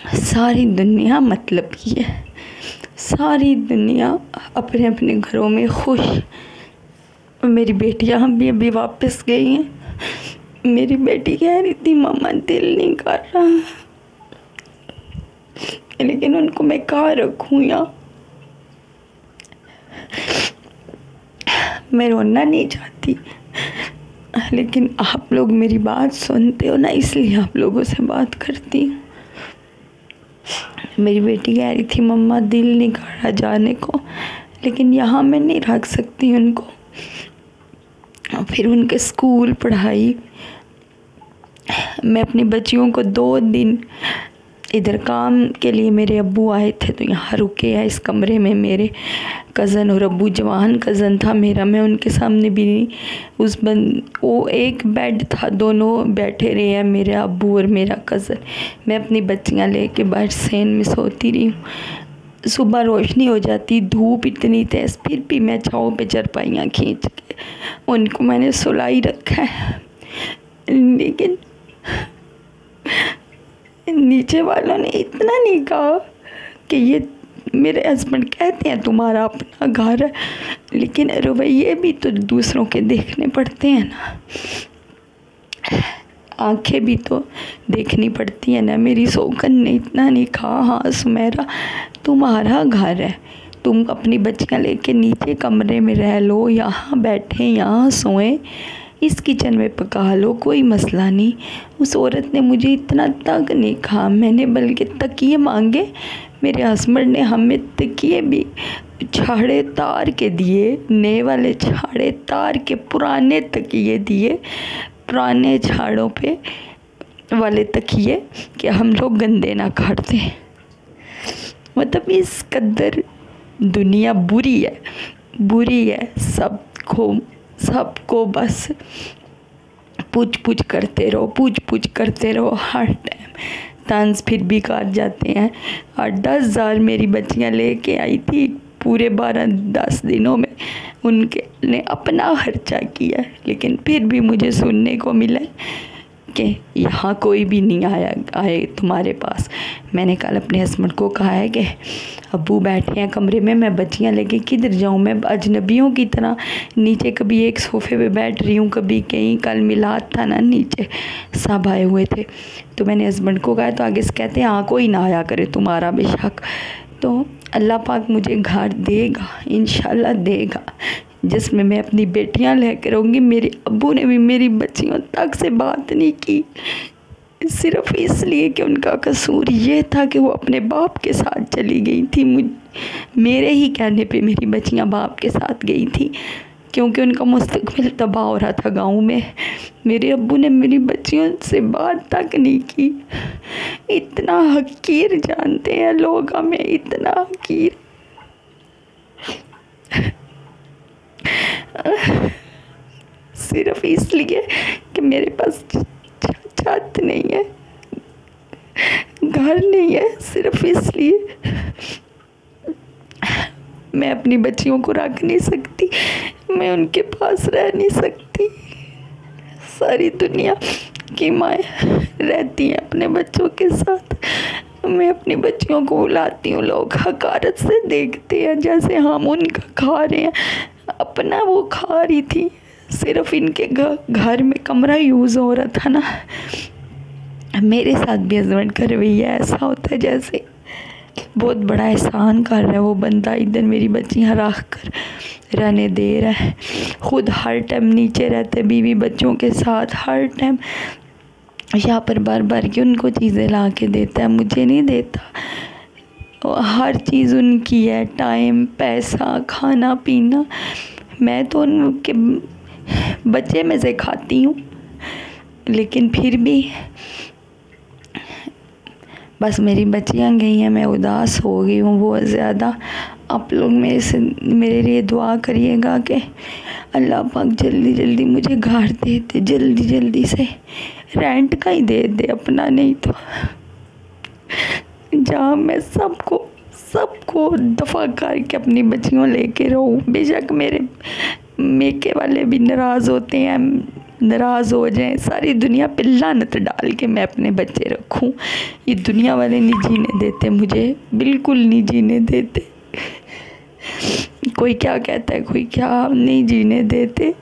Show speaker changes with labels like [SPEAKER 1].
[SPEAKER 1] सारी दुनिया मतलब की है, सारी दुनिया अपने अपने घरों में खुश। मेरी बेटियाँ भी अभी वापस गई हैं। मेरी बेटी कह रही थी मम्मा दिल नहीं कर रहा, लेकिन उनको मैं कहाँ रखूँ यहाँ। मैं रोना नहीं चाहती, लेकिन आप लोग मेरी बात सुनते हो ना, इसलिए आप लोगों से बात करती हूँ। मेरी बेटी कह रही थी मम्मा दिल नहीं कर रहा जाने को, लेकिन यहाँ मैं नहीं रख सकती उनको। फिर उनके स्कूल पढ़ाई, मैं अपनी बच्चियों को 2 दिन इधर काम के लिए मेरे अब्बू आए थे तो यहाँ रुके हैं इस कमरे में। मेरे कज़न और अब्बू, जवान कज़न था मेरा, मैं उनके सामने भी नहीं, वो एक बेड था, दोनों बैठे रहे हैं मेरे अब्बू और मेरा कज़न। मैं अपनी बच्चियाँ लेके बाहर सेन में सोती रही हूँ। सुबह रोशनी हो जाती, धूप इतनी तेज़, फिर भी मैं छाँव पे चरपाइयाँ खींच के उनको मैंने सुलाई रखा है। लेकिन नीचे वालों ने इतना नहीं कहा कि ये, मेरे हस्बैंड कहते हैं तुम्हारा अपना घर है, लेकिन रवैये भी तो दूसरों के देखने पड़ते हैं ना, आंखें भी तो देखनी पड़ती है ना। मेरी सौगन ने इतना नहीं कहा हाँ सुमेरा तुम्हारा घर है, तुम अपनी बच्चियाँ लेके नीचे कमरे में रह लो, यहाँ बैठे यहाँ सोएं, इस किचन में पका लो, कोई मसला नहीं। उस औरत ने मुझे इतना तक नहीं कहा, मैंने बल्कि तकिए मांगे, मेरे हस्बैंड ने हमें तकिए भी छाड़े तार के दिए, नए वाले छाड़े तार के पुराने तकिए दिए, पुराने छाड़ों पे वाले तकिए कि हम लोग गंदे ना कर दें। मतलब इस कदर दुनिया बुरी है, बुरी है। सबको बस पूछ पूछ करते रहो, पूछ पूछ करते रहो हर टाइम। तंज फिर भी काट जाते हैं। 8-10 हज़ार मेरी बच्चियाँ लेके आई थी, पूरे 12-10 दिनों में उनके ने अपना खर्चा किया, लेकिन फिर भी मुझे सुनने को मिला कि यहाँ कोई भी नहीं आए तुम्हारे पास। मैंने कल अपने हस्बैंड को कहा है कि अब्बू बैठे हैं कमरे में, मैं बच्चियाँ लेके किधर जाऊँ, मैं अजनबियों की तरह नीचे कभी एक सोफ़े पे बैठ रही हूँ, कभी कहीं। कल मिलाद था ना, नीचे सब आए हुए थे, तो मैंने हस्बैंड को कहा, तो आगे से कहते हैं हाँ कोई ना आया करे तुम्हारा बेशक। तो अल्लाह पाक मुझे घर देगा, इंशाल्लाह देगा, जिसमें मैं अपनी बेटियां लेकर रहूँगी। मेरे अब्बू ने भी मेरी बच्चियों तक से बात नहीं की, सिर्फ़ इसलिए कि उनका कसूर ये था कि वो अपने बाप के साथ चली गई थी। मेरे ही कहने पे मेरी बच्चियां बाप के साथ गई थी, क्योंकि उनका मुस्तकबिल तबाह हो रहा था गाँव में। मेरे अब्बू ने मेरी बच्चियों से बात तक नहीं की। इतना हकीर जानते हैं लोग हमें, इतना हकीर। सिर्फ इसलिए कि मेरे पास छत नहीं है, घर नहीं है, सिर्फ इसलिए मैं अपनी बच्चियों को रख नहीं सकती, मैं उनके पास रह नहीं सकती। सारी दुनिया की माएँ रहती हैं अपने बच्चों के साथ, मैं अपनी बच्चियों को बुलाती हूँ, लोग हकारत से देखते हैं जैसे हम उनका खा रहे हैं, अपना वो खा रही थी। सिर्फ इनके घर में कमरा यूज़ हो रहा था ना। मेरे साथ भी हस्बैंड का रवैया ऐसा होता है जैसे बहुत बड़ा एहसान कर रहा है वो बंदा, इधर मेरी बच्चियाँ रख कर रहने दे रहा है, खुद हर टाइम नीचे रहते बीवी बच्चों के साथ, हर टाइम यहाँ पर बार बार के उनको चीज़ें ला के देता है, मुझे नहीं देता। हर चीज़ उनकी है, टाइम, पैसा, खाना पीना। मैं तो उनके बच्चे में से खाती हूँ, लेकिन फिर भी बस मेरी बच्चियाँ गई हैं, मैं उदास हो गई हूँ बहुत ज़्यादा। आप लोग मेरे लिए दुआ करिएगा कि अल्लाह पाक जल्दी जल्दी मुझे घर दे दे, जल्दी जल्दी से। रेंट का ही दे दे अपना, नहीं तो जहाँ मैं सबको दफ़ा करके अपनी बच्चियों लेके रहूँ। बेशक मेरे मेके वाले भी नाराज़ होते हैं, नाराज़ हो जाएं, सारी दुनिया पे लानत डाल के मैं अपने बच्चे रखूं। ये दुनिया वाले नहीं जीने देते मुझे, बिल्कुल नहीं जीने देते। कोई क्या कहता है, कोई क्या, नहीं जीने देते।